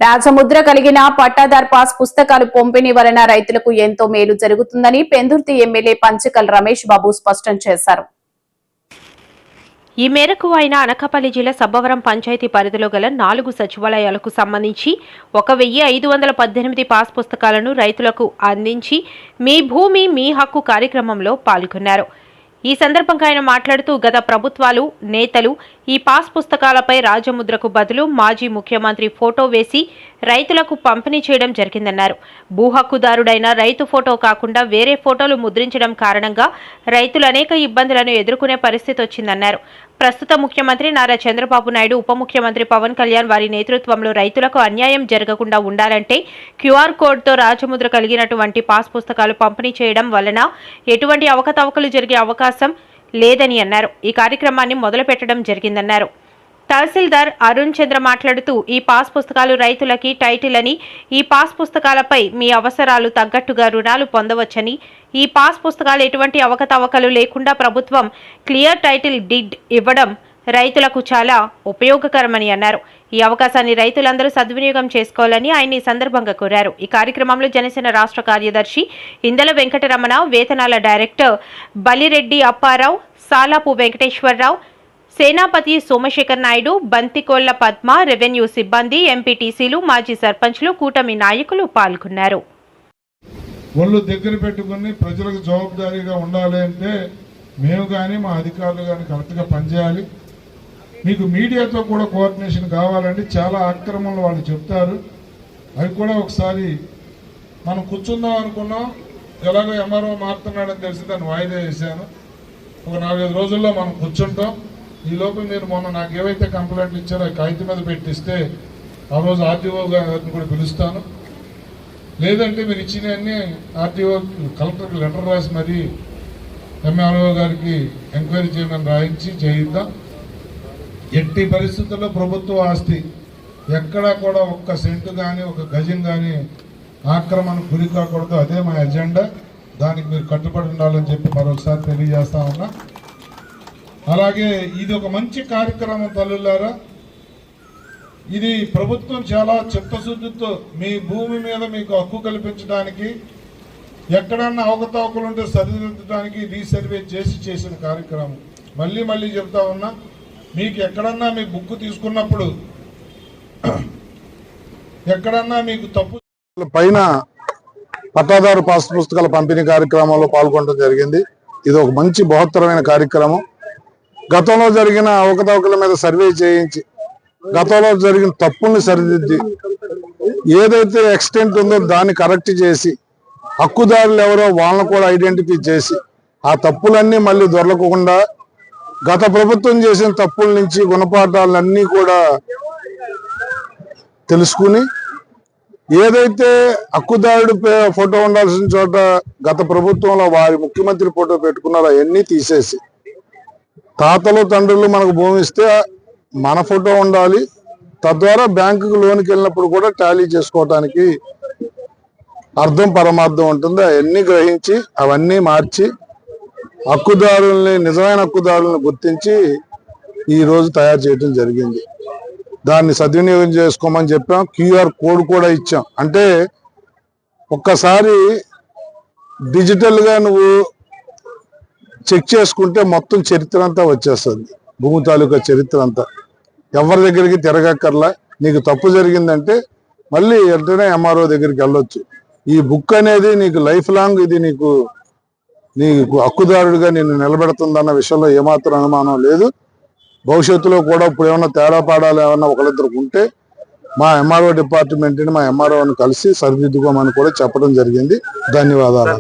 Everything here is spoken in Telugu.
రాజముద్ర కలిగిన పట్టాదార్ పాస్ పుస్తకాలు పంపిణీ వలన రైతులకు ఎంతో మేలు జరుగుతుందని పెందుర్తి ఎమ్మెల్యే పంచకల్ రమేష్ బాబు స్పష్టం చేశారు. ఈ మేరకు ఆయన అనకాపల్లి జిల్లా సబ్బవరం పంచాయతీ పరిధిలో గల 4 సచివాలయాలకు సంబంధించి 1518 పాస్ పుస్తకాలను రైతులకు అందించి మీ భూమి మీ హక్కు కార్యక్రమంలో పాల్గొన్నారు. ఈ సందర్భంగా ఆయన మాట్లాడుతూ గత ప్రభుత్వాలు నేతలు ఈ పాస్ పుస్తకాలపై రాజముద్రకు బదులు మాజీ ముఖ్యమంత్రి ఫోటో వేసి రైతులకు పంపిణీ చేయడం జరిగిందన్నారు. భూ హక్కుదారుడైన రైతు ఫోటో కాకుండా వేరే ఫోటోలు ముద్రించడం కారణంగా రైతులు అనేక ఇబ్బందులను ఎదుర్కొనే పరిస్థితి వచ్చిందన్నారు. ప్రస్తుత ముఖ్యమంత్రి నారా చంద్రబాబు నాయుడు, ఉప ముఖ్యమంత్రి పవన్ కళ్యాణ్ వారి నేతృత్వంలో రైతులకు అన్యాయం జరగకుండా ఉండాలంటే క్యూఆర్ కోడ్తో రాజముద్ర కలిగినటువంటి పాస్ పుస్తకాలు పంపిణీ చేయడం వలన ఎటువంటి అవకతవకలు జరిగే అవకాశం లేదని అన్నారు. ఈ కార్యక్రమాన్ని మొదలుపెట్టడం జరిగిందన్నారు. తహసీల్దార్ అరుణ్ చంద్ర మాట్లాడుతూ ఈ పాస్ పుస్తకాలు రైతులకి టైటిల్ అని, ఈ పాస్ పుస్తకాలపై మీ అవసరాలు తగ్గట్టుగా రుణాలు పొందవచ్చని, ఈ పాస్ పుస్తకాలు ఎటువంటి అవకతవకలు లేకుండా ప్రభుత్వం క్లియర్ టైటిల్ డిడ్ ఇవ్వడం రైతులకు చాలా ఉపయోగకరమని అన్నారు. ఈ అవకాశాన్ని రైతులందరూ సద్వినియోగం చేసుకోవాలని ఆయన ఈ సందర్భంగా కోరారు. ఈ కార్యక్రమంలో జనసేన రాష్ట్ర కార్యదర్శి ఇందల వెంకటరమణ, వేతనాల డైరెక్టర్ బలిరెడ్డి అప్పారావు, సాలాపు వెంకటేశ్వరరావు, సేనాపతి సోమశేఖర్ నాయుడు, బంతికోళ్ల పద్మ, రెవెన్యూ సిబ్బంది, ఎంపీటీసీలు, మాజీ సర్పంచ్లు, కూటమి నాయకులు పాల్గొన్నారు. ఒళ్ళు దగ్గర పెట్టుకుని ప్రజలకు జవాబుదారీగా ఉండాలి అంటే మేము కానీ మా అధికారులు కానీ కరెక్ట్గా పనిచేయాలి. మీకు మీడియాతో కూడా కోఆర్డినేషన్ కావాలండి. చాలా ఆక్రమణలు వాళ్ళు చెప్తారు, అవి కూడా ఒకసారి మనం కూర్చుందాం అనుకున్నాం. ఎలాగో ఎంఆర్ఓ మారుతున్నాడని తెలిసి దాన్ని వాయిదా వేసాను. ఒక 4-5 రోజుల్లో మనం కూర్చుంటాం. ఈ లోపు మీరు మొన్న నాకు ఏవైతే కంప్లైంట్లు ఇచ్చారో కాగితం మీద పెట్టిస్తే ఆ రోజు ఆర్టీఓ గారిని కూడా పిలుస్తాను. లేదంటే మీరు ఇచ్చినవన్నీ ఆర్టీఓ కలెక్టర్కి లెటర్ రాసి మరి ఎంఆర్ఓ గారికి ఎంక్వైరీ చేయమని రాయించి చేయిద్దాం. ఎట్టి పరిస్థితుల్లో ప్రభుత్వ ఆస్తి ఎక్కడా కూడా ఒక్క సెంటు కానీ ఒక గజం కానీ ఆక్రమణకు గురి కాకూడదు. అదే మా ఎజెండా. దానికి మీరు కట్టుబడి ఉండాలని చెప్పి మరొకసారి తెలియజేస్తా ఉన్నా. అలాగే ఇది ఒక మంచి కార్యక్రమం తల్లులారా. ఇది ప్రభుత్వం చాలా చిత్తశుద్ధితో మీ భూమి మీద మీకు హక్కు కల్పించడానికి, ఎక్కడన్నా అవకతవకలు ఉంటే సరిదిద్దడానికి రీసర్వే చేసిన కార్యక్రమం. మళ్ళీ చెప్తా ఉన్నా, మీకు ఎక్కడన్నా మీ బుక్ తీసుకున్నప్పుడు ఎక్కడన్నా మీకు తప్పు పైన పట్టాదారు పాస్ పుస్తకాల పంపిణీ కార్యక్రమంలో పాల్గొనడం జరిగింది. ఇది ఒక మంచి బృహత్తరమైన కార్యక్రమం. గతంలో జరిగిన అవకతవకల మీద సర్వే చేయించి గతంలో జరిగిన తప్పుల్ని సరిదిద్ది ఏదైతే ఎక్స్టెంట్ ఉందో దాన్ని కరెక్ట్ చేసి హక్కుదారులు ఎవరో వాళ్ళని కూడా ఐడెంటిఫై చేసి ఆ తప్పులన్నీ మళ్ళీ దొరకకుండా గత ప్రభుత్వం చేసిన తప్పుల నుంచి గుణపాఠాలన్నీ కూడా తెలుసుకుని ఏదైతే హక్కుదారుడు ఫోటో ఉండాల్సిన చోట గత ప్రభుత్వంలో వారి ముఖ్యమంత్రి ఫోటో పెట్టుకున్నారో అవన్నీ తీసేసి తాతలు తండ్రులు మనకు భూమి ఇస్తే మన ఫోటో ఉండాలి. తద్వారా బ్యాంకుకు లోన్కి వెళ్ళినప్పుడు కూడా టాలీ చేసుకోవటానికి అర్థం పరమార్థం ఉంటుంది. అవన్నీ గ్రహించి అవన్నీ మార్చి హక్కుదారుల్ని, నిజమైన హక్కుదారులను గుర్తించి ఈరోజు తయారు చేయడం జరిగింది. దాన్ని సద్వినియోగం చేసుకోమని చెప్పాం. క్యూఆర్ కోడ్ కూడా ఇచ్చాం. అంటే ఒక్కసారి డిజిటల్గా నువ్వు చెక్ చేసుకుంటే మొత్తం చరిత్ర అంతా వచ్చేస్తుంది. భూమి తాలూకా చరిత్ర అంతా ఎవరి దగ్గరికి తిరగక్కర్లా. నీకు తప్పు జరిగిందంటే మళ్ళీ వెంటనే ఎంఆర్ఓ దగ్గరికి వెళ్ళొచ్చు. ఈ బుక్ అనేది నీకు లైఫ్ లాంగ్ ఇది నీకు హక్కుదారుడిగా నిన్ను నిలబెడుతుందన్న విషయంలో ఏమాత్రం అనుమానం లేదు. భవిష్యత్తులో కూడా ఇప్పుడు ఏమన్నా తేడా పాడాలి ఏమన్నా ఒకరిద్దరు ఉంటే మా ఎంఆర్ఓ డిపార్ట్మెంట్ని, మా ఎంఆర్ఓని కలిసి సరిదిద్దుకోమని కూడా చెప్పడం జరిగింది. ధన్యవాదాలు.